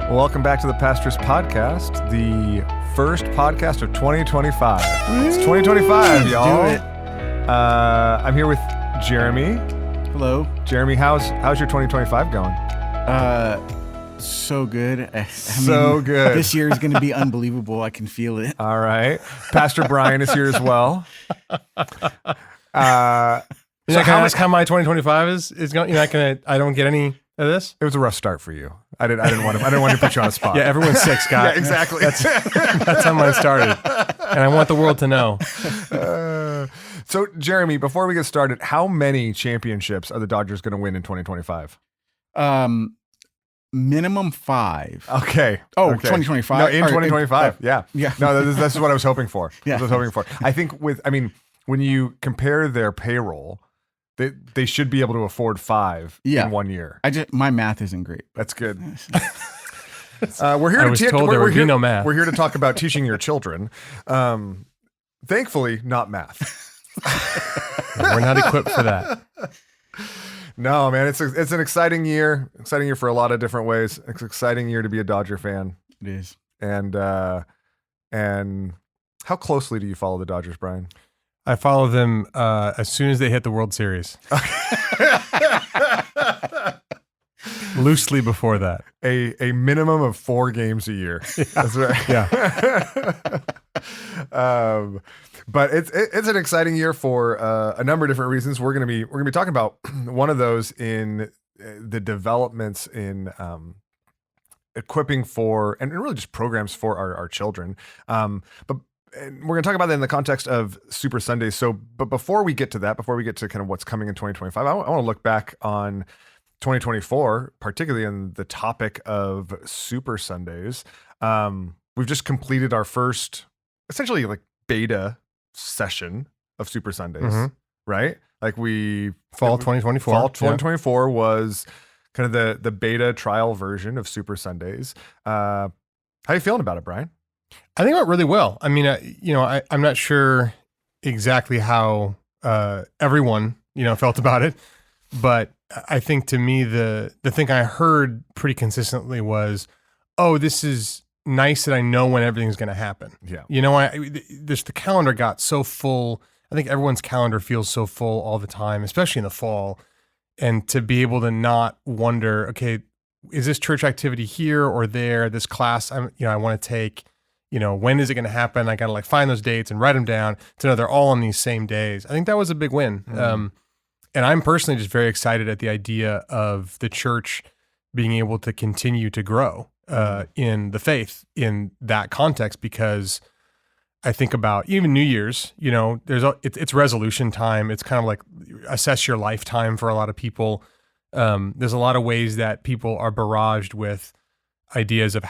Welcome back to the Pastor's Podcast, the first podcast of 2025. It's 2025, y'all. Do it. I'm here with Jeremy. Hello. Jeremy, how's your 2025 going? So good. So good. This year is going to be unbelievable. I can feel it. All right. Pastor Brian is here as well. So can I ask how my 2025 is going? You're not gonna. I don't get any of this. It was a rough start for you. I didn't want to put you on the spot. Yeah, everyone's sick, Scott. Yeah, exactly. That's how mine started, and I want the world to know. So, Jeremy, before we get started, how many championships are the Dodgers going to win in 2025 Minimum 5. Okay. Oh, okay. 2025? No, in 2025. Yeah. Yeah. No, this is what I was hoping for. Yeah. That's what I was hoping for. I think when you compare their payroll, they should be able to afford 5 in 1 year. My math isn't great. That's good. We're here I to was told there would be no math. We're here to talk about teaching your children. Thankfully, not math. We're not equipped for that. No, man, it's an exciting year. Exciting year for a lot of different ways. It's an exciting year to be a Dodger fan. It is. And how closely do you follow the Dodgers, Brian? I follow them as soon as they hit the World Series. Loosely before that. A minimum of 4 games a year. That's right. Yeah. But it's an exciting year for a number of different reasons. We're gonna be talking about one of those in the developments in equipping for and really just programs for our children. And we're going to talk about that in the context of Super Sundays. So, but before we get to that, before we get to kind of what's coming in 2025, I want to look back on 2024, particularly in the topic of Super Sundays. We've just completed our first, essentially, like beta session of Super Sundays, right? Like Fall 2024. Fall 2024 was kind of the beta trial version of Super Sundays. How are you feeling about it, Brian? I think it went really well. I mean, I'm not sure exactly how everyone, felt about it, but I think to me, the thing I heard pretty consistently was, oh, this is nice that I know when everything's going to happen. Yeah. The calendar got so full. I think everyone's calendar feels so full all the time, especially in the fall. And to be able to not wonder, okay, is this church activity here or there? This class I want to take, when is it going to happen? I got to find those dates and write them down to know they're all on these same days. I think that was a big win. And I'm personally just very excited at the idea of the church being able to continue to grow in the faith in that context, because I think about even New Year's, it's resolution time. It's kind of like assess your lifetime for a lot of people. There's a lot of ways that people are barraged with ideas of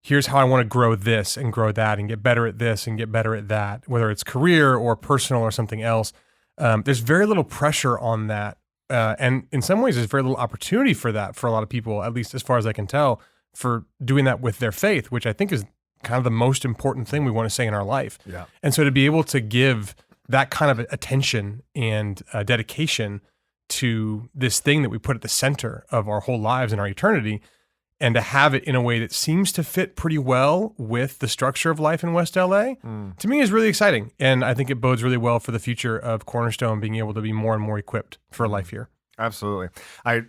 here's how I want to grow this and grow that and get better at this and get better at that, whether it's career or personal or something else. There's very little pressure on that. And in some ways, there's very little opportunity for that for a lot of people, at least as far as I can tell, for doing that with their faith, which I think is kind of the most important thing we want to say in our life. Yeah. And so to be able to give that kind of attention and dedication to this thing that we put at the center of our whole lives and our eternity, and to have it in a way that seems to fit pretty well with the structure of life in West LA, to me is really exciting. And I think it bodes really well for the future of Cornerstone being able to be more and more equipped for life here. Absolutely. I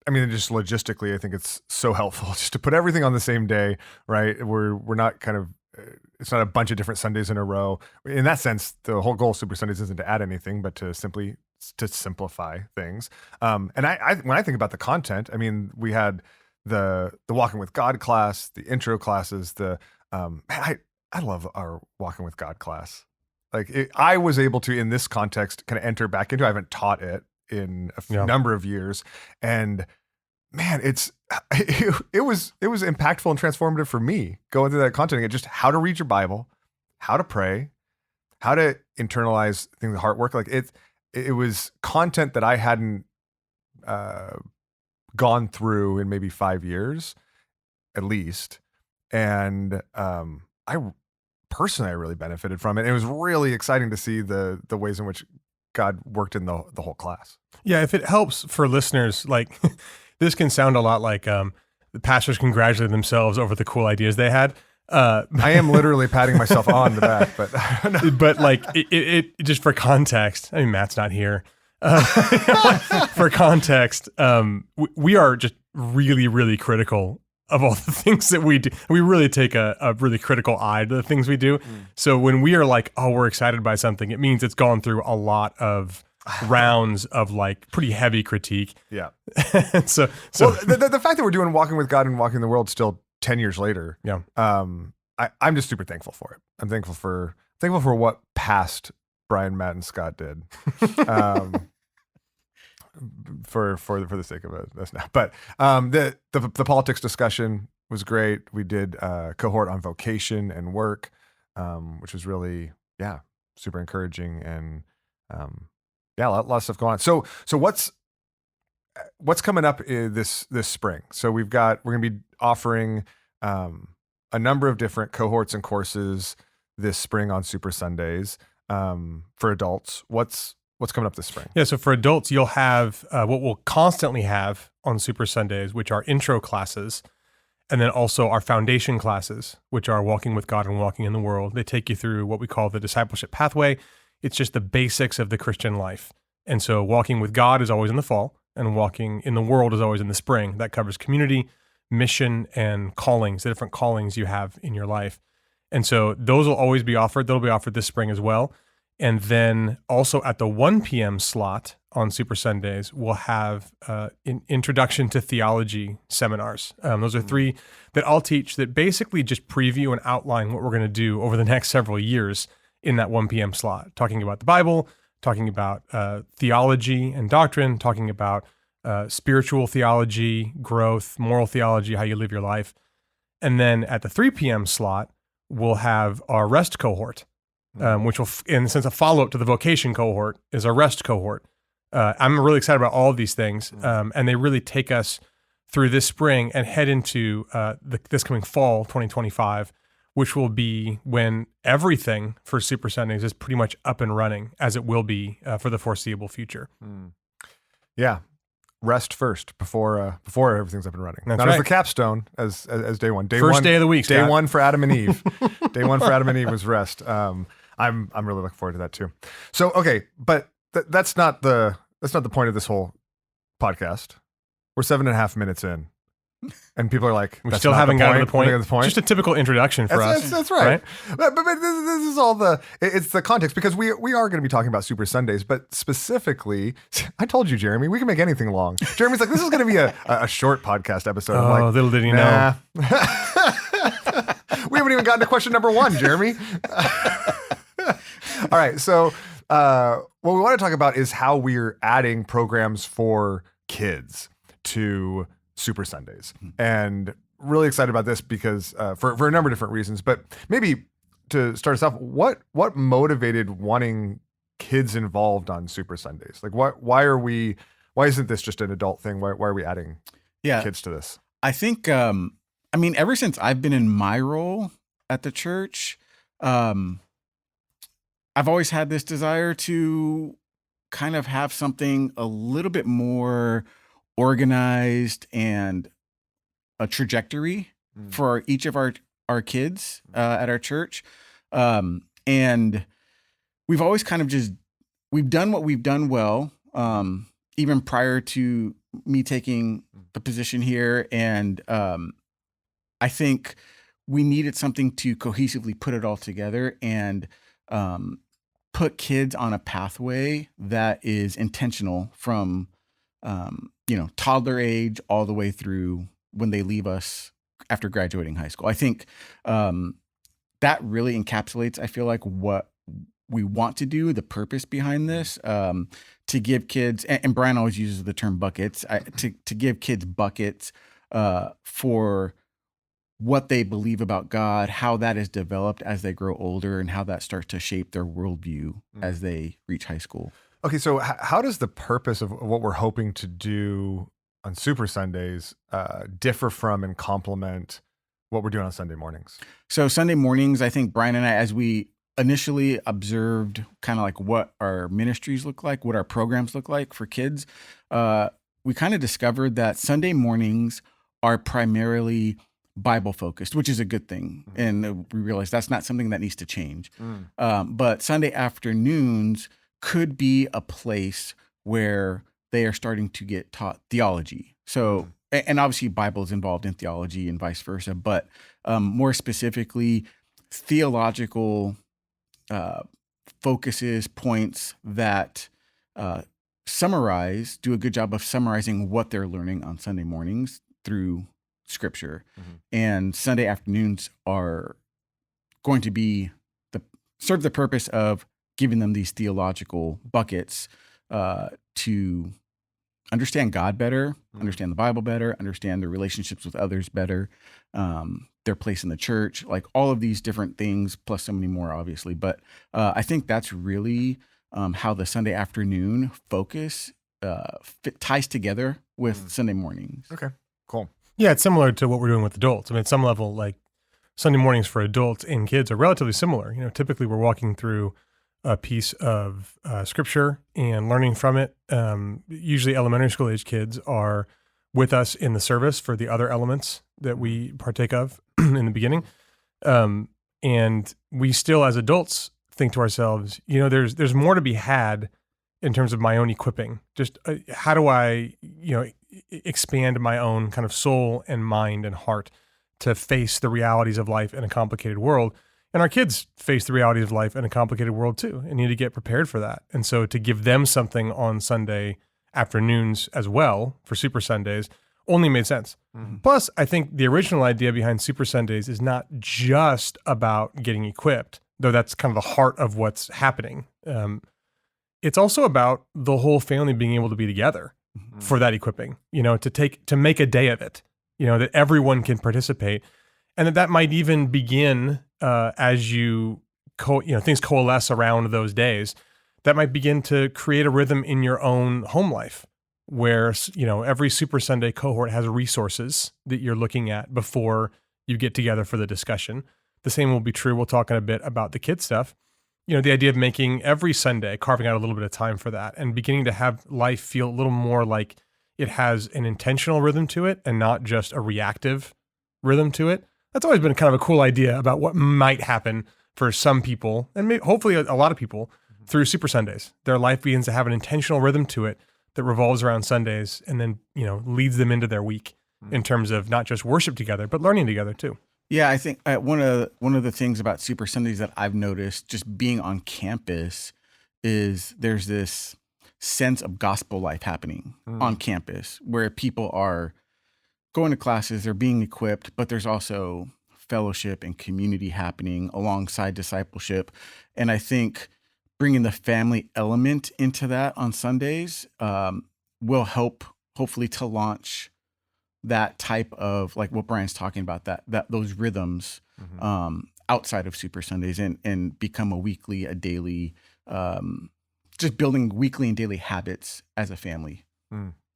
mean, just logistically, I think it's so helpful just to put everything on the same day, right? We're not kind of, it's not a bunch of different Sundays in a row. In that sense, the whole goal of Super Sundays isn't to add anything, but to simplify things. And I when I think about the content, I mean, we had the Walking with God class, the intro classes, I love our Walking with God class. I was able to, in this context, kind of enter back into, I haven't taught it in a number of years. And man, it was impactful and transformative for me going through that content again, just how to read your Bible, how to pray, how to internalize things, the heart work. It was content that I hadn't, gone through in maybe 5 years at least. And I really benefited from it. And it was really exciting to see the ways in which God worked in the whole class. Yeah, if it helps for listeners, this can sound a lot like the pastors congratulated themselves over the cool ideas they had. I am literally patting myself on the back, but But like it just for context, I mean, Matt's not here. For context, we are just really, really critical of all the things that we do. We really take a really critical eye to the things we do. So when we are like, oh, we're excited by something, it means it's gone through a lot of rounds of like pretty heavy critique. yeah. And so Well, the fact that we're doing Walking with God and Walking the World still 10 years later, yeah. I'm just super thankful for it. I'm thankful for what past Brian, Matt, and Scott did. For the sake of this now, but the politics discussion was great. We did a cohort on vocation and work, which was really super encouraging, and a lot of stuff going on. So what's coming up this spring? So we're gonna be offering a number of different cohorts and courses this spring on Super Sundays for adults. What's coming up this spring? Yeah, so for adults, you'll have what we'll constantly have on Super Sundays, which are intro classes, and then also our foundation classes, which are Walking with God and Walking in the World. They take you through what we call the discipleship pathway. It's just the basics of the Christian life. And so Walking with God is always in the fall, and Walking in the World is always in the spring. That covers community, mission, and callings, the different callings you have in your life. And so those will always be offered. They'll be offered this spring as well. And then also at the 1 p.m. slot on Super Sundays, we'll have an introduction to theology seminars. Those are 3 that I'll teach that basically just preview and outline what we're going to do over the next several years in that 1 p.m. slot, talking about the Bible, talking about theology and doctrine, talking about spiritual theology, growth, moral theology, how you live your life. And then at the 3 p.m. slot, we'll have our rest cohort. Which will, in a sense, a follow-up to the vocation cohort is our rest cohort. I'm really excited about all of these things, and they really take us through this spring and head into this coming fall, 2025, which will be when everything for Super Sundays is pretty much up and running, as it will be for the foreseeable future. Yeah. Rest first before everything's up and running. That's Not right. as the capstone as day one. First day of the week, Day Scott. one for Adam and Eve. Day one for Adam and Eve was rest. I'm really looking forward to that too. So okay, but that's not the point of this whole podcast. We're 7.5 minutes in, and people are like, We "That's still not haven't gotten to the point. We're not at the point. Just a typical introduction for us. That's right. But this is all it's the context, because we are going to be talking about Super Sundays, but specifically, I told you, Jeremy, we can make anything long. Jeremy's like, this is going to be a short podcast episode. I'm like, little did he nah. know. We haven't even gotten to question number 1, Jeremy. All right. So what we want to talk about is how we're adding programs for kids to Super Sundays. And really excited about this because for a number of different reasons. But maybe to start us off, what motivated wanting kids involved on Super Sundays? Like why isn't this just an adult thing? Why are we adding kids to this? I think, ever since I've been in my role at the church, I've always had this desire to kind of have something a little bit more organized and a trajectory for each of our kids at our church. And we've always kind of we've done what we've done well, even prior to me taking the position here. And I think we needed something to cohesively put it all together and put kids on a pathway that is intentional from, toddler age all the way through when they leave us after graduating high school. I think that really encapsulates, I feel like, what we want to do, the purpose behind this, to give kids, and Brian always uses the term buckets, to give kids buckets for what they believe about God, how that is developed as they grow older, and how that starts to shape their worldview as they reach high school. Okay, so how does the purpose of what we're hoping to do on Super Sundays differ from and complement what we're doing on Sunday mornings? So Sunday mornings, I think Brian and I, as we initially observed kind of like what our ministries look like, what our programs look like for kids, we kind of discovered that Sunday mornings are primarily Bible focused, which is a good thing. And we realize that's not something that needs to change. But Sunday afternoons could be a place where they are starting to get taught theology. So, and obviously Bible is involved in theology and vice versa, but more specifically, theological focuses, points that do a good job of summarizing what they're learning on Sunday mornings through Scripture. And Sunday afternoons are going to be serve the purpose of giving them these theological buckets to understand God better, understand the Bible better, understand their relationships with others better, their place in the church, like all of these different things, plus so many more, obviously. But I think that's really how the Sunday afternoon focus ties together with Sunday mornings. Okay, cool. Yeah, it's similar to what we're doing with adults. I mean, at some level, like Sunday mornings for adults and kids are relatively similar. You know, typically we're walking through a piece of scripture and learning from it. Usually elementary school age kids are with us in the service for the other elements that we partake of in the beginning. And we still, as adults, think to ourselves, you know, there's more to be had in terms of my own equipping. Just how do I, you know, expand my own kind of soul and mind and heart to face the realities of life in a complicated world. And our kids face the realities of life in a complicated world too, and need to get prepared for that. And so to give them something on Sunday afternoons as well for Super Sundays only made sense. Plus, I think the original idea behind Super Sundays is not just about getting equipped, though that's kind of the heart of what's happening. It's also about the whole family being able to be together for that equipping, you know, to make a day of it, you know, that everyone can participate, and that might even begin as things coalesce around those days. That might begin to create a rhythm in your own home life, where, you know, every Super Sunday cohort has resources that you're looking at before you get together for the discussion. The same will be true. We'll talk in a bit about the kids stuff. You know, the idea of making every Sunday, carving out a little bit of time for that and beginning to have life feel a little more like it has an intentional rhythm to it and not just a reactive rhythm to it. That's always been kind of a cool idea about what might happen for some people, and hopefully a lot of people, through Super Sundays. Their life begins to have an intentional rhythm to it that revolves around Sundays and then, you know, leads them into their week in terms of not just worship together, but learning together too. Yeah, I think one of the things about Super Sundays that I've noticed just being on campus is there's this sense of gospel life happening on campus where people are going to classes, they're being equipped, but there's also fellowship and community happening alongside discipleship. And I think bringing the family element into that on Sundays will help, hopefully, to launch that type of, like what Brian's talking about, that those rhythms outside of Super Sundays and become a daily, just building weekly and daily habits as a family.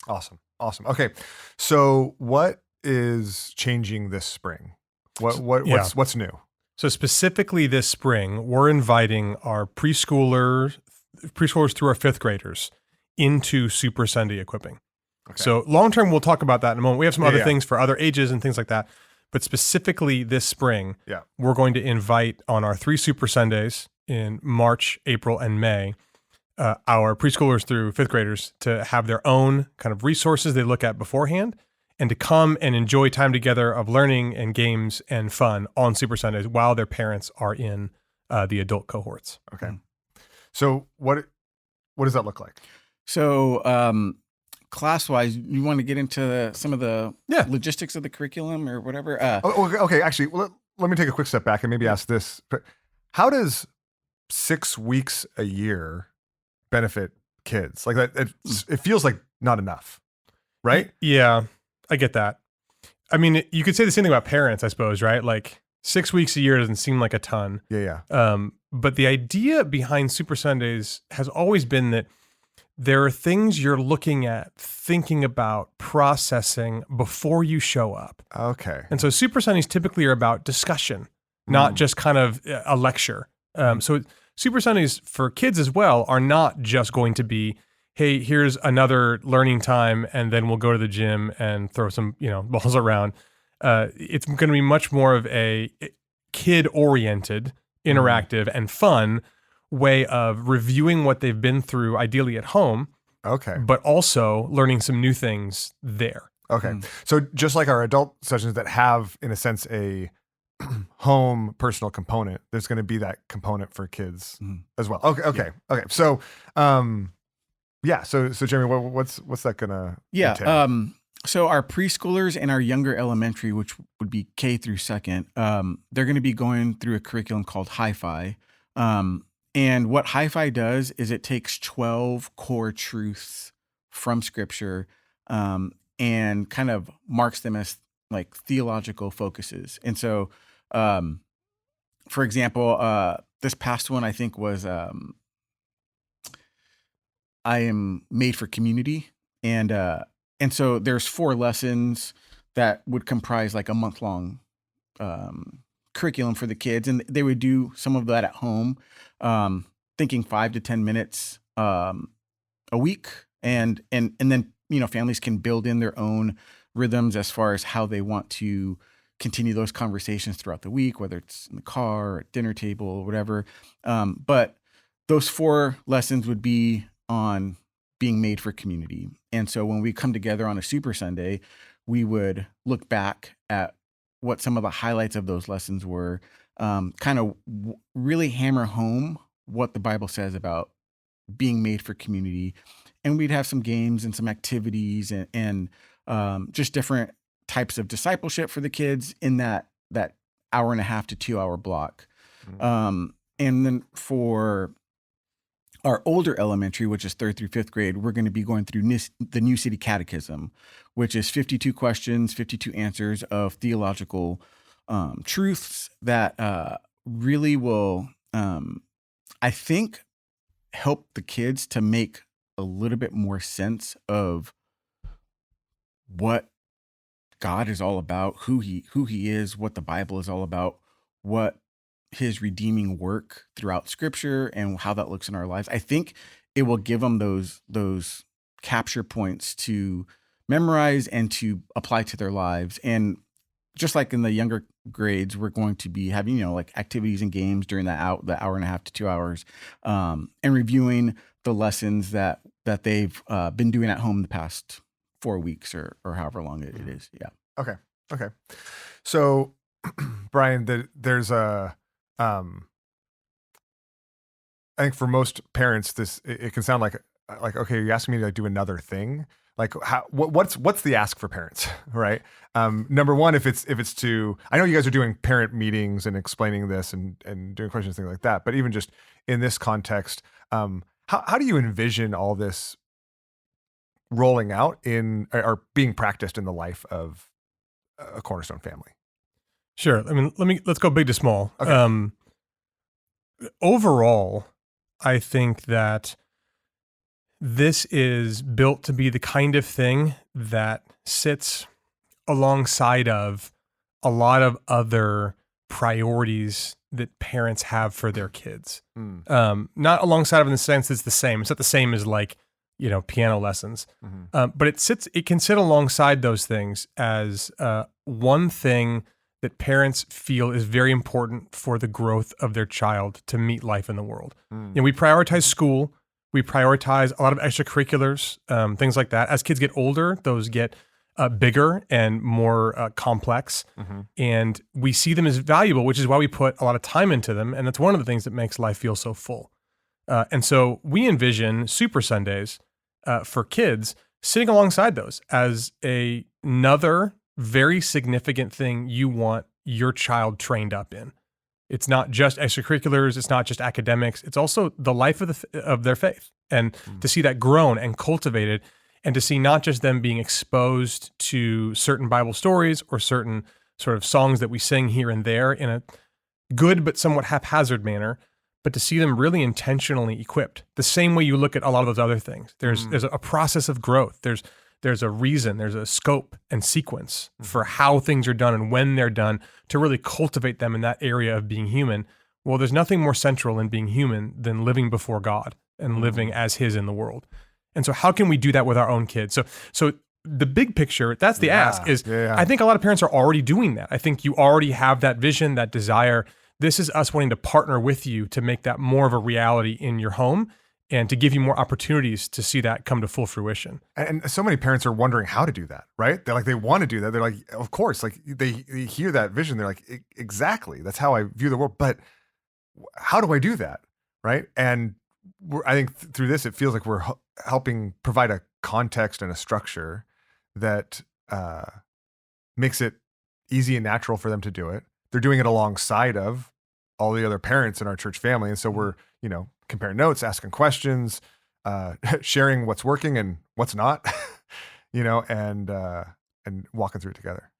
Awesome. Okay. So what is changing this spring? What's new? So specifically this spring, we're inviting our preschoolers through our fifth graders into Super Sunday equipping. Okay. So long-term, we'll talk about that in a moment. We have some other things for other ages and things like that. But specifically this spring, we're going to invite on our 3 Super Sundays in March, April, and May, our preschoolers through fifth graders to have their own kind of resources they look at beforehand and to come and enjoy time together of learning and games and fun on Super Sundays while their parents are in the adult cohorts. Okay. So what does that look like? So class-wise, you want to get into some of the logistics of the curriculum or whatever? Okay. Actually, let me take a quick step back and maybe ask this. How does 6 weeks a year benefit kids? Like that, it feels like not enough, right? Yeah, I get that. I mean, you could say the same thing about parents, I suppose, right? Like 6 weeks a year doesn't seem like a ton. Yeah. But the idea behind Super Sundays has always been that there are things you're looking at, thinking about, processing before you show up. Okay. And so Super Sundays typically are about discussion, not just kind of a lecture. So Super Sundays for kids as well are not just going to be, hey, here's another learning time, and then we'll go to the gym and throw some, balls around. It's going to be much more of a kid-oriented, interactive, and fun way of reviewing what they've been through, ideally at home, Okay. but also learning some new things there. Okay. So just like our adult sessions that have, in a sense, a home personal component, there's going to be that component for kids as well. Okay. So, So Jeremy, what's that gonna entail? So our preschoolers and our younger elementary, which would be K through second, they're going to be going through a curriculum called Hi-Fi. And what Hi-Fi does is it takes 12 core truths from Scripture and kind of marks them as like theological focuses. And so, for example, this past one I think was I am made for community, and so there's 4 lessons that would comprise like a month-long curriculum for the kids, and they would do some of that at home, thinking 5 to 10 minutes a week, and then families can build in their own rhythms as far as how they want to continue those conversations throughout the week, whether it's in the car or at dinner table or whatever. But those 4 lessons would be on being made for community. And so when we come together on a Super Sunday, we would look back at what some of the highlights of those lessons were, kind of really hammer home what the Bible says about being made for community. And we'd have some games and some activities and just different types of discipleship for the kids in that hour and a half to 2 hour block. And then for our older elementary, which is 3rd through 5th grade, we're going to be going through the New City Catechism, which is 52 questions, 52 answers of theological truths that really will, I think, help the kids to make a little bit more sense of what God is all about, who he is, what the Bible is all about, what his redeeming work throughout Scripture and how that looks in our lives. I think it will give them those capture points to memorize and to apply to their lives. And just like in the younger grades, we're going to be having, like activities and games during the hour and a half to 2 hours, and reviewing the lessons that they've been doing at home the past 4 weeks or however long it is. Yeah. Okay. So, Brian, there's I think for most parents, it can sound like, okay, you're asking me to do another thing. Like what's the ask for parents, right? Number one, if it's to, I know you guys are doing parent meetings and explaining this and doing questions, things like that. But even just in this context, how do you envision all this rolling out in or being practiced in the life of a Cornerstone family? Sure. I mean, let's go big to small. Okay. Overall, I think that this is built to be the kind of thing that sits alongside of a lot of other priorities that parents have for their kids. Not alongside of in the sense it's the same. It's not the same as like, piano lessons. But it can sit alongside those things as one thing that parents feel is very important for the growth of their child to meet life in the world. We prioritize school. We prioritize a lot of extracurriculars, things like that. As kids get older, those get bigger and more complex. And we see them as valuable, which is why we put a lot of time into them. And that's one of the things that makes life feel so full. And so we envision Super Sundays for kids sitting alongside those as another very significant thing you want your child trained up in. It's not just extracurriculars. It's not just academics. It's also the life of their faith, and to see that grown and cultivated, and to see not just them being exposed to certain Bible stories or certain sort of songs that we sing here and there in a good but somewhat haphazard manner, but to see them really intentionally equipped. The same way you look at a lot of those other things. There's a process of growth. There's a reason, there's a scope and sequence for how things are done and when they're done to really cultivate them in that area of being human. Well, there's nothing more central in being human than living before God and living as His in the world. And so how can we do that with our own kids? So the big picture, that's the ask is, I think a lot of parents are already doing that. I think you already have that vision, that desire. This is us wanting to partner with you to make that more of a reality in your home and to give you more opportunities to see that come to full fruition. And so many parents are wondering how to do that, right? They're like, they want to do that. They're like, of course, like they hear that vision. They're like, exactly, that's how I view the world. But how do I do that, right? And I think through this, it feels like we're helping provide a context and a structure that makes it easy and natural for them to do it. They're doing it alongside of all the other parents in our church family. And so we're, comparing notes, asking questions, sharing what's working and what's not, and walking through it together.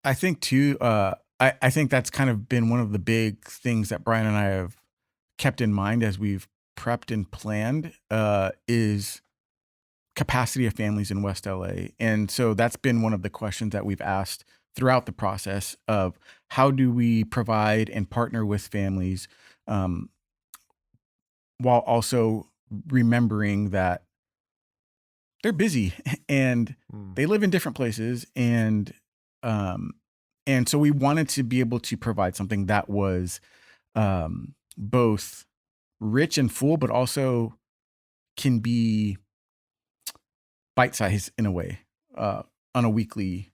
I think too, I think that's kind of been one of the big things that Brian and I have kept in mind as we've prepped and planned, is capacity of families in West LA. And so that's been one of the questions that we've asked throughout the process of how do we provide and partner with families, while also remembering that they're busy and they live in different places. And so we wanted to be able to provide something that was both rich and full, but also can be bite-sized in a way, on a weekly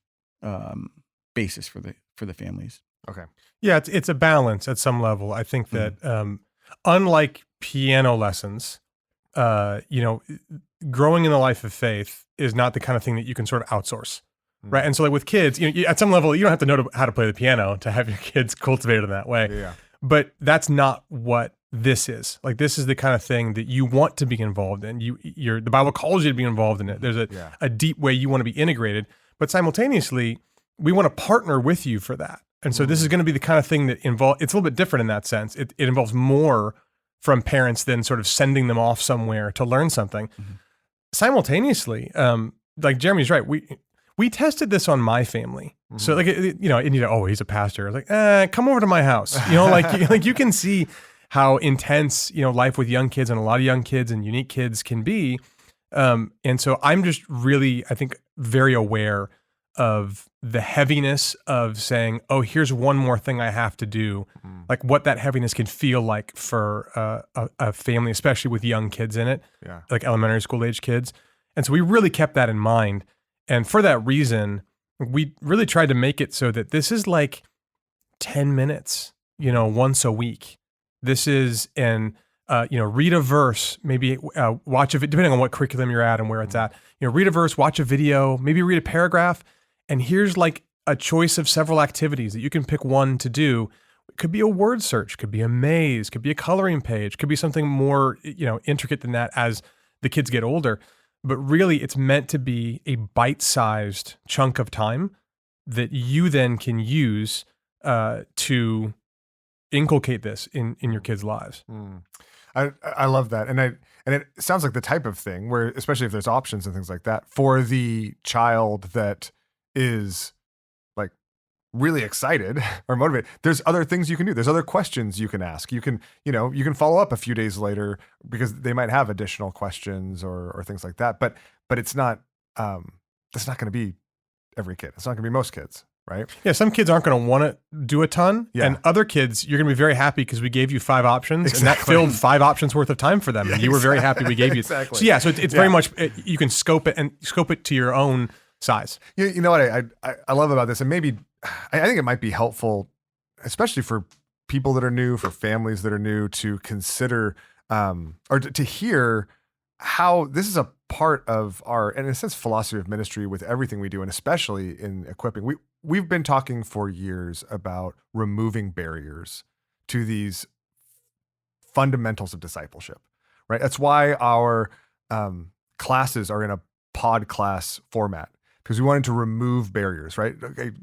basis for the families. Okay. Yeah, it's a balance at some level. I think that unlike piano lessons, growing in the life of faith is not the kind of thing that you can sort of outsource, right? And so like with kids, at some level, you don't have to know how to play the piano to have your kids cultivated in that way. Yeah. But that's not what this is. Like this is the kind of thing that you want to be involved in. The Bible calls you to be involved in it. There's a deep way you want to be integrated, but simultaneously, we want to partner with you for that. And so this is going to be the kind of thing that it's a little bit different in that sense. It involves more from parents than sort of sending them off somewhere to learn something. Simultaneously, like Jeremy's right, we tested this on my family. So like, he's a pastor. I was like, come over to my house. Like you can see how intense, life with young kids and a lot of young kids and unique kids can be. And so I'm just really, I think, very aware of the heaviness of saying, oh, here's one more thing I have to do, like what that heaviness can feel like for a family, especially with young kids in it, like elementary school age kids. And so we really kept that in mind. And for that reason, we really tried to make it so that this is like 10 minutes, once a week. This is read a verse, maybe watch depending on what curriculum you're at and where it's at, read a verse, watch a video, maybe read a paragraph. And here's like a choice of several activities that you can pick one to do. It could be a word search, could be a maze, could be a coloring page, could be something more, intricate than that as the kids get older. But really it's meant to be a bite-sized chunk of time that you then can use to inculcate this in your kids' lives. I love that. And it sounds like the type of thing where, especially if there's options and things like that for the child that is like really excited or motivated, there's other things you can do. There's other questions you can ask. You can follow up a few days later because they might have additional questions or things like that. But it's not, that's not going to be every kid. It's not going to be most kids. Right? Yeah, some kids aren't going to want to do a ton, and other kids, you're going to be very happy because we gave you 5 options, and that filled 5 options worth of time for them, and you were very happy we gave you. Exactly. So it's very much you can scope it to your own size. You know what I love about this, and maybe I think it might be helpful, especially for people that are new, for families that are new, to consider or to hear how this is a part of our, in a sense, philosophy of ministry with everything we do, and especially in equipping. We've been talking for years about removing barriers to these fundamentals of discipleship, right? That's why our classes are in a pod class format, because we wanted to remove barriers, right? Okay,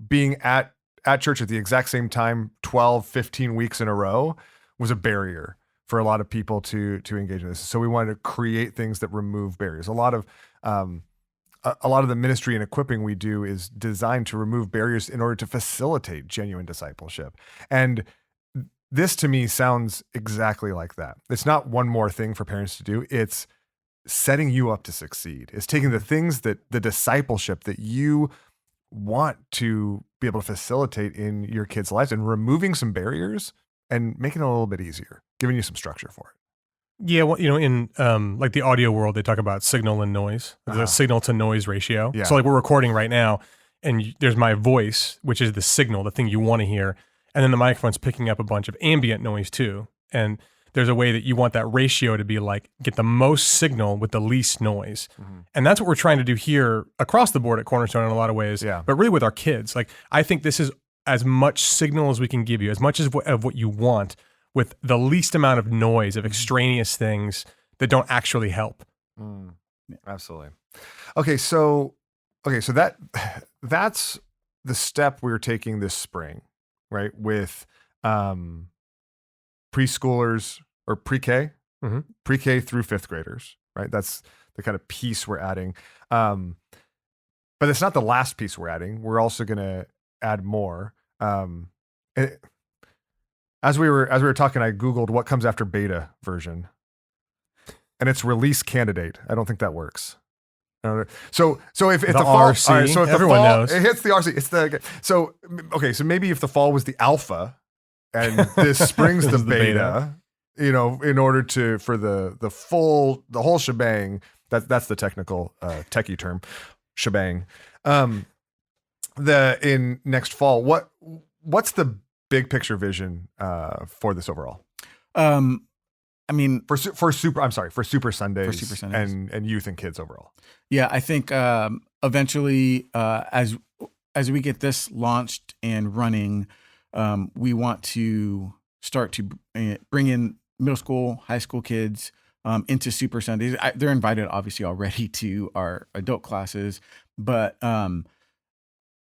being at church at the exact same time 12, 15 weeks in a row was a barrier for a lot of people to engage in this. So we wanted to create things that remove barriers. A lot of the ministry and equipping we do is designed to remove barriers in order to facilitate genuine discipleship. And this to me sounds exactly like that. It's not one more thing for parents to do. It's setting you up to succeed. It's taking the things that the discipleship that you want to be able to facilitate in your kids' lives and removing some barriers and making it a little bit easier, giving you some structure for it. Yeah, well, in like the audio world, they talk about signal and noise, the signal to noise ratio. Yeah. So like we're recording right now, and there's my voice, which is the signal, the thing you want to hear, and then the microphone's picking up a bunch of ambient noise too. And there's a way that you want that ratio to be like get the most signal with the least noise. Mm-hmm. And that's what we're trying to do here across the board at Cornerstone in a lot of ways, Yeah. but really with our kids. Like I think this is as much signal as we can give you, as much as of what you want, with the least amount of noise, of extraneous things that don't actually help. Absolutely. Okay, so that's the step we're taking this spring, right? With preschoolers or pre-K, pre-K through fifth graders, right? That's the kind of piece we're adding. But it's not the last piece we're adding. We're also going to add more. As we were talking, I Googled what comes after beta version, and it's release candidate. I don't think that works. So if the fall, RC, all right, so if everyone the fall, knows. it hits the RC. It's the so maybe if the fall was the alpha, and this spring's the This is the beta, in order for the whole shebang. That's the technical techie term, shebang. In next fall, what's the big picture vision for this overall? I mean, for Super Sundays, For Super Sundays. and youth and kids overall. yeah, I think eventually, as we get this launched and running, we want to start to bring in middle school, high school kids into Super Sundays. They're invited, obviously, already to our adult classes, but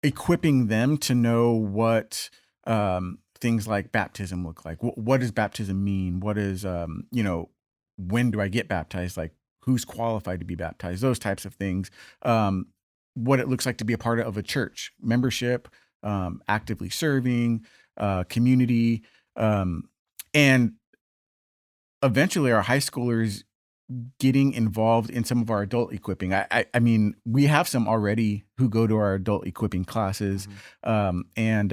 equipping them to know what things like baptism look like. What does baptism mean? What is, when do I get baptized? Like, who's qualified to be baptized? Those types of things. What it looks like to be a part of a church, membership, actively serving, community, and eventually our high schoolers getting involved in some of our adult equipping. I mean, we have some already who go to our adult equipping classes, and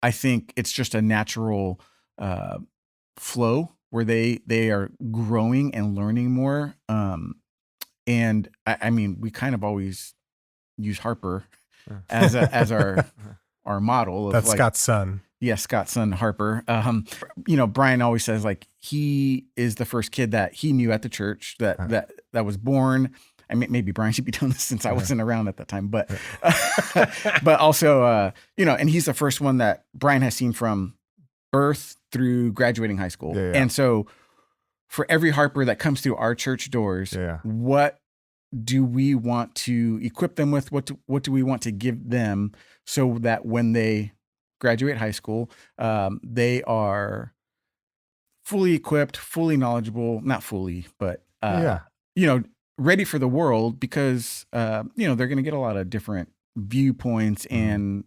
I think it's just a natural flow where they are growing and learning more. And I mean, we kind of always use Harper as our model. Of That's like, Scott's son. Yeah, Scott's son, Harper. Brian always says like he is the first kid that he knew at the church that was born. I mean, maybe Brian should be doing this since I wasn't around at that time, but but also, and he's the first one that Brian has seen from birth through graduating high school. Yeah. And so for every Harper that comes through our church doors, what do we want to equip them with? What do we want to give them so that when they graduate high school, they are fully equipped, fully knowledgeable, not fully, but, ready for the world, because, they're going to get a lot of different viewpoints and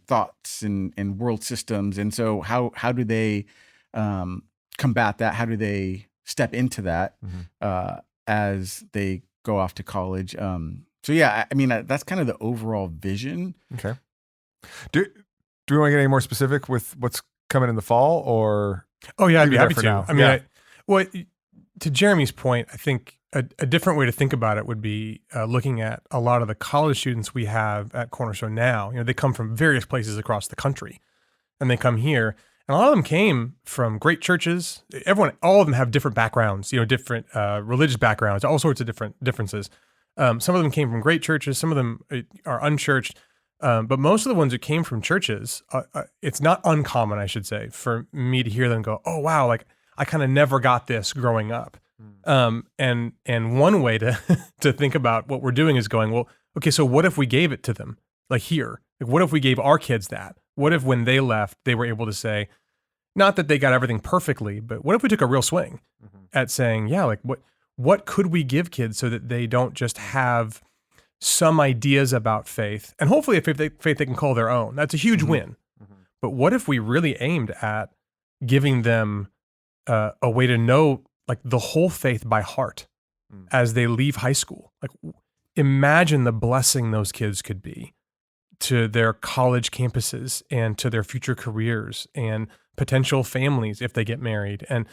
thoughts and world systems. And so how do they combat that? How do they step into that as they go off to college? So yeah, I mean, that's kind of the overall vision. Okay. Do we want to get any more specific with what's coming in the fall, or? Oh yeah, I'd be happy for to. now? I mean, to Jeremy's point, I think a different way to think about it would be looking at a lot of the college students we have at Cornerstone now. They come from various places across the country, and they come here, and a lot of them came from great churches. All of them have different backgrounds, different religious backgrounds, all sorts of differences. Some of them came from great churches, some of them are unchurched. But most of the ones who came from churches, it's not uncommon, I should say, for me to hear them go, "Oh wow, like I kind of never got this growing up." And one way to to think about what we're doing is going, well, okay, so what if we gave it to them, like here? Like, what if we gave our kids that? What if when they left, they were able to say, not that they got everything perfectly, but what if we took a real swing at saying, yeah, like what could we give kids so that they don't just have some ideas about faith, and hopefully a faith they can call their own. That's a huge win. But what if we really aimed at giving them a way to know like the whole faith by heart, as they leave high school. Like, imagine the blessing those kids could be to their college campuses and to their future careers and potential families if they get married. And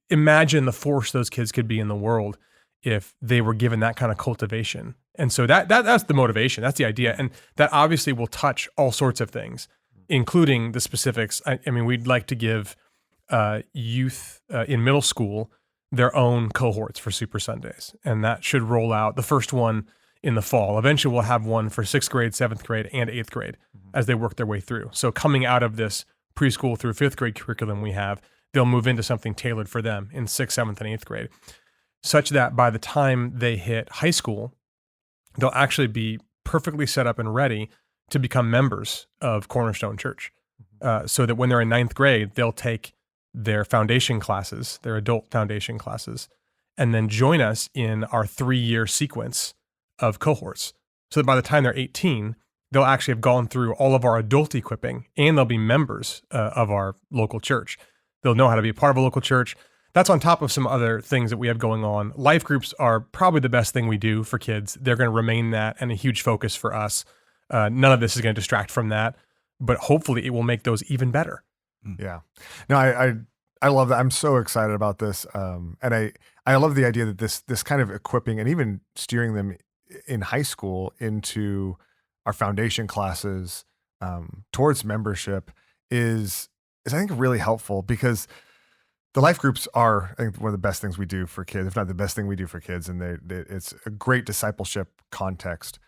imagine the force those kids could be in the world if they were given that kind of cultivation. And so that's the motivation. That's the idea. And that obviously will touch all sorts of things, including the specifics. I mean, we'd like to give youth in middle school their own cohorts for Super Sundays. And that should roll out, the first one in the fall. Eventually we'll have one for 6th grade, 7th grade, and 8th grade as they work their way through. So coming out of this preschool through 5th grade curriculum we have, they'll move into something tailored for them in 6th, 7th, and 8th grade, such that by the time they hit high school, they'll actually be perfectly set up and ready to become members of Cornerstone Church. So that when they're in 9th grade, they'll take their foundation classes, their adult foundation classes, and then join us in our 3-year sequence of cohorts. So that by the time they're 18, they'll actually have gone through all of our adult equipping, and they'll be members of our local church. They'll know how to be a part of a local church. That's on top of some other things that we have going on. Life groups are probably the best thing we do for kids. They're going to remain that and a huge focus for us. None of this is going to distract from that, but hopefully it will make those even better. Yeah. No, I love that. I'm so excited about this. And I love the idea that this kind of equipping and even steering them in high school into our foundation classes towards membership is I think really helpful, because the life groups are, I think, one of the best things we do for kids, if not the best thing we do for kids. And it's a great discipleship context.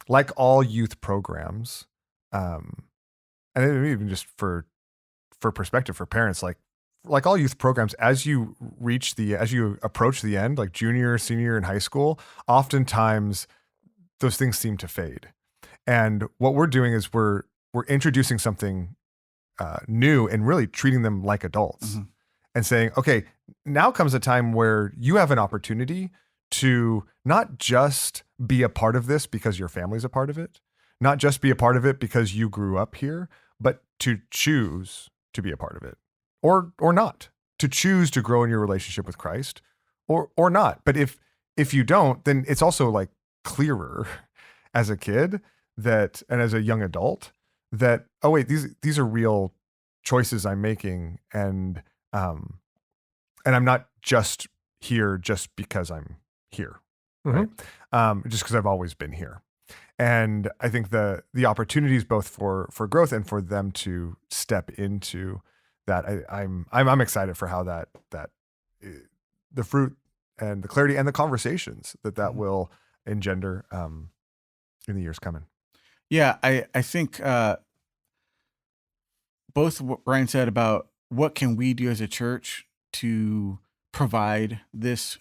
Like all youth programs, and even just for perspective for parents, like all youth programs, as you approach the end, like junior, senior in high school, oftentimes those things seem to fade. And what we're doing is we're introducing something new and really treating them like adults, and saying, okay, now comes a time where you have an opportunity to not just be a part of this because your family's a part of it, not just be a part of it because you grew up here, but to choose to be a part of it, or not, to choose to grow in your relationship with Christ, or not. But if you don't, then it's also like clearer as a kid that, and as a young adult, that, oh wait, these are real choices I'm making, and I'm not just here just because I'm here, right? Just because I've always been here. And I think the opportunities both for growth and for them to step into that, I'm excited for how that the fruit and the clarity and the conversations that will engender in the years coming. Yeah, I think both what Brian said about what can we do as a church to provide this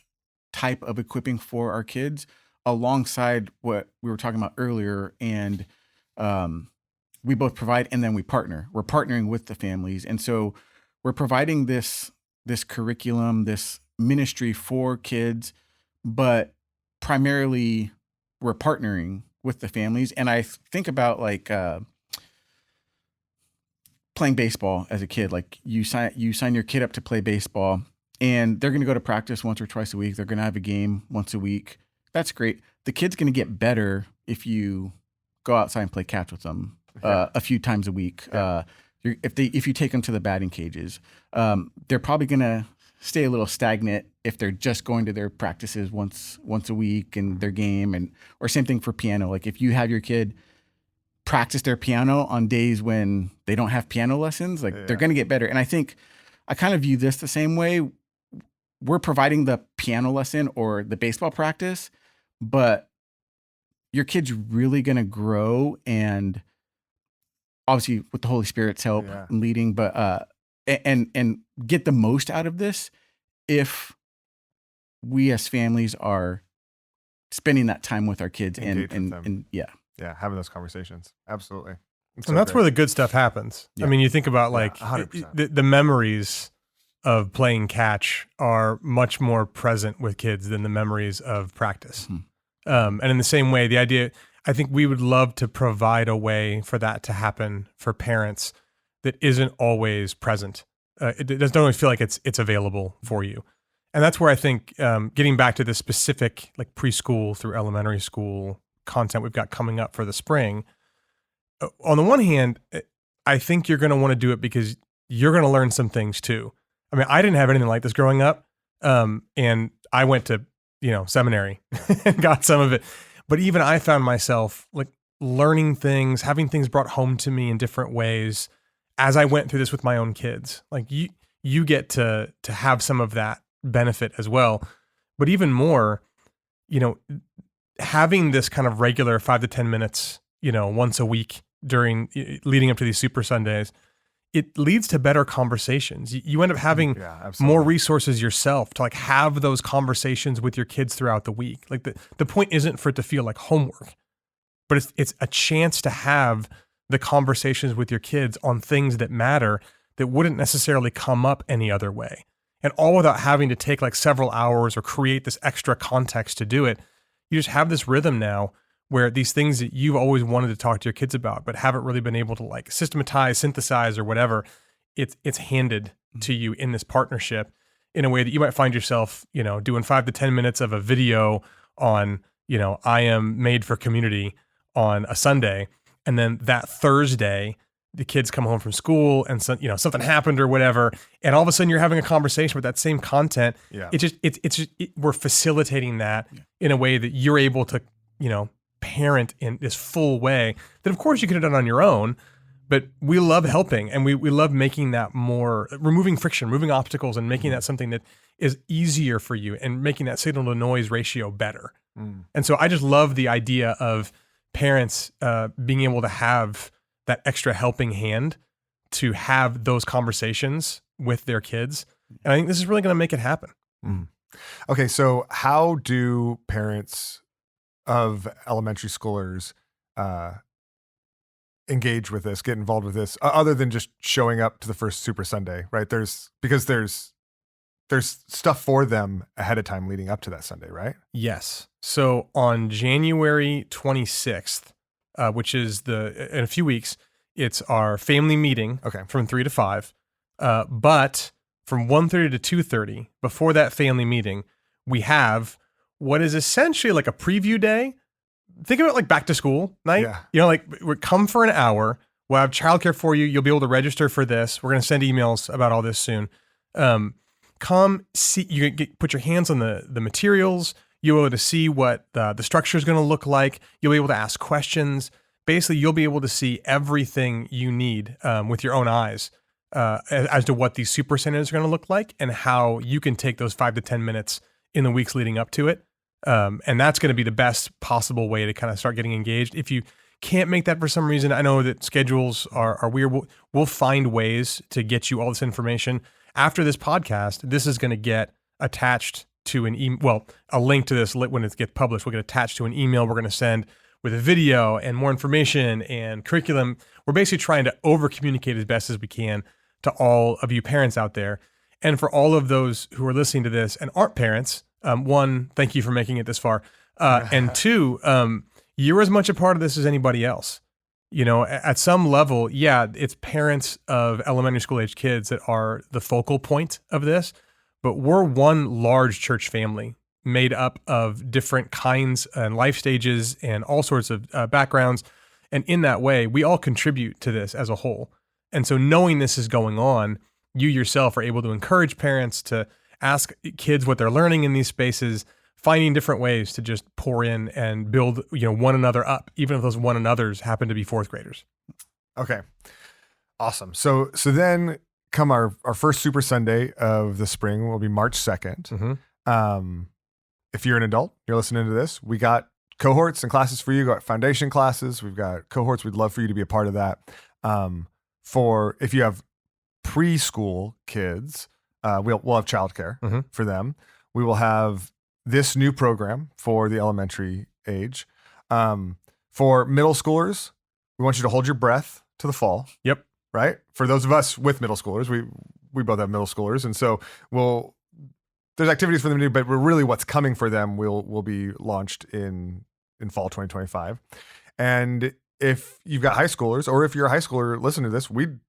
type of equipping for our kids, alongside what we were talking about earlier, and we both provide and then we partner. We're partnering with the families, and so we're providing this curriculum, this ministry for kids, but primarily we're partnering with the families. And I think about like playing baseball as a kid. Like you sign your kid up to play baseball, and they're going to go to practice once or twice a week. They're going to have a game once a week. That's great. The kid's going to get better if you go outside and play catch with them a few times a week. Yeah. If you take them to the batting cages, they're probably going to stay a little stagnant if they're just going to their practices once a week and their game, or same thing for piano. Like if you have your kid practice their piano on days when they don't have piano lessons, they're going to get better. And I think I kind of view this the same way. We're providing the piano lesson or the baseball practice, but your kid's really going to grow, and obviously with the Holy Spirit's help and leading, but and get the most out of this if we as families are spending that time with our kids and having those conversations. Absolutely. And that's where the good stuff happens. I mean, you think about the memories of playing catch are much more present with kids than the memories of practice. And in the same way, the idea, I think we would love to provide a way for that to happen for parents that isn't always present. It doesn't always feel like it's available for you. And that's where I think getting back to the specific like preschool through elementary school content we've got coming up for the spring, on the one hand, I think you're going to want to do it because you're going to learn some things too. I mean, I didn't have anything like this growing up. And I went to, seminary and got some of it. But even I found myself like learning things, having things brought home to me in different ways as I went through this with my own kids. Like you get to have some of that benefit as well. But even more, having this kind of regular 5 to 10 minutes, once a week leading up to these Super Sundays, it leads to better conversations. You end up having more resources yourself to like have those conversations with your kids throughout the week. Like the point isn't for it to feel like homework, but it's a chance to have the conversations with your kids on things that matter that wouldn't necessarily come up any other way. And all without having to take like several hours or create this extra context to do it. You just have this rhythm now where these things that you've always wanted to talk to your kids about, but haven't really been able to like systematize, synthesize, or whatever, it's handed to you in this partnership in a way that you might find yourself, doing 5 to 10 minutes of a video on, I am made for community on a Sunday. And then that Thursday, the kids come home from school and something happened or whatever. And all of a sudden you're having a conversation with that same content. Yeah. We're facilitating that in a way that you're able to, parent in this full way that of course you could have done on your own, but we love helping and we love making that more, removing friction, removing obstacles and making that something that is easier for you and making that signal to noise ratio better. And so I just love the idea of parents being able to have that extra helping hand to have those conversations with their kids. And I think this is really going to make it happen. Okay. So how do parents of elementary schoolers engage with this, get involved with this, other than just showing up to the first Super Sunday, right? There's stuff for them ahead of time leading up to that Sunday, right? Yes. So on January 26th, which is in a few weeks, it's our family meeting from 3 to 5. But from 1:30 to 2:30, before that family meeting, we have what is essentially like a preview day. Think of it like back to school night. Yeah. We come for an hour. We'll have childcare for you. You'll be able to register for this. We're going to send emails about all this soon. Come see, you put your hands on the materials. You'll be able to see what the structure is going to look like. You'll be able to ask questions. Basically, you'll be able to see everything you need with your own eyes as to what these Super Sundays are going to look like and how you can take those 5 to 10 minutes in the weeks leading up to it. And that's going to be the best possible way to kind of start getting engaged. If you can't make that for some reason, I know that schedules are weird. We'll find ways to get you all this information. After this podcast, this is going to get attached to an email. Well, a link to this when it gets published will get attached to an email we're going to send with a video and more information and curriculum. We're basically trying to over communicate as best as we can to all of you parents out there. And for all of those who are listening to this and aren't parents, one, thank you for making it this far. And two, you're as much a part of this as anybody else. At some level, it's parents of elementary school age kids that are the focal point of this, but we're one large church family made up of different kinds and life stages and all sorts of backgrounds. And in that way, we all contribute to this as a whole. And so knowing this is going on, you yourself are able to encourage parents to ask kids what they're learning in these spaces, finding different ways to just pour in and build, one another up, even if those one another's happen to be fourth graders. Okay. Awesome. So then come our first Super Sunday of the spring will be March 2nd. If you're an adult, you're listening to this, we got cohorts and classes for you. We got foundation classes. We've got cohorts. We'd love for you to be a part of that. For if you have preschool kids, we'll have childcare for them. We will have this new program for the elementary age. For middle schoolers, we want you to hold your breath to the fall. Yep. Right? For those of us with middle schoolers, we both have middle schoolers, and so there's activities for them to do, but really what's coming for them will be launched in fall 2025. And if you've got high schoolers, or if you're a high schooler listening to this, we'd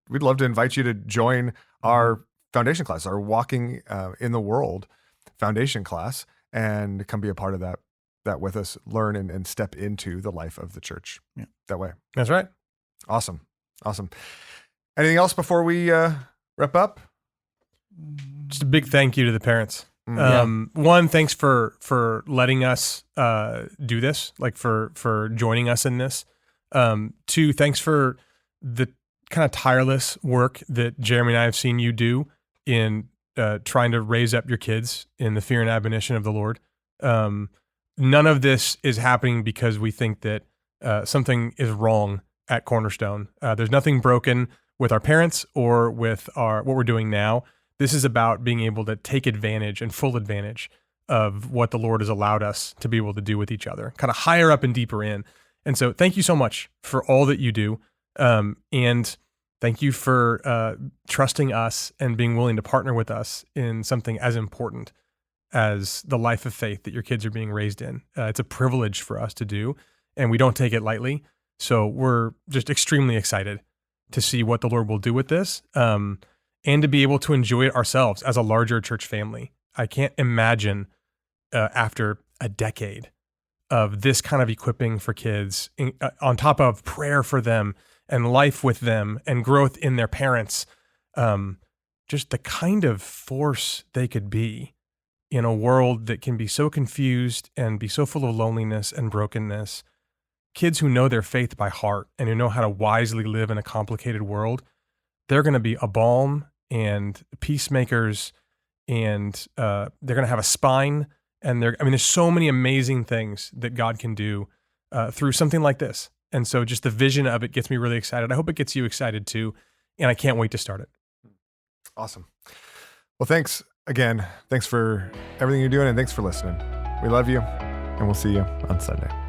love to invite you to join our foundation class, our Walking in the World foundation class and come be a part of that with us, learn and step into the life of the church that way. That's right. Awesome. Anything else before we wrap up? Just a big thank you to the parents. Yeah. One, thanks for letting us do this, like for joining us in this. Two, thanks for the kind of tireless work that Jeremy and I have seen you do in trying to raise up your kids in the fear and admonition of the Lord. None of this is happening because we think that something is wrong at Cornerstone. There's nothing broken with our parents or with what we're doing now. This is about being able to take advantage and full advantage of what the Lord has allowed us to be able to do with each other, kind of higher up and deeper in. And so thank you so much for all that you do. And thank you for trusting us and being willing to partner with us in something as important as the life of faith that your kids are being raised in. It's a privilege for us to do, and we don't take it lightly. So we're just extremely excited to see what the Lord will do with this, and to be able to enjoy it ourselves as a larger church family. I can't imagine after a decade of this kind of equipping for kids, on top of prayer for them and life with them and growth in their parents, just the kind of force they could be in a world that can be so confused and be so full of loneliness and brokenness. Kids who know their faith by heart and who know how to wisely live in a complicated world, they're going to be a balm and peacemakers, and they're going to have a spine. And there's so many amazing things that God can do through something like this. And so just the vision of it gets me really excited. I hope it gets you excited too. And I can't wait to start it. Awesome. Well, thanks again. Thanks for everything you're doing, and thanks for listening. We love you, and we'll see you on Sunday.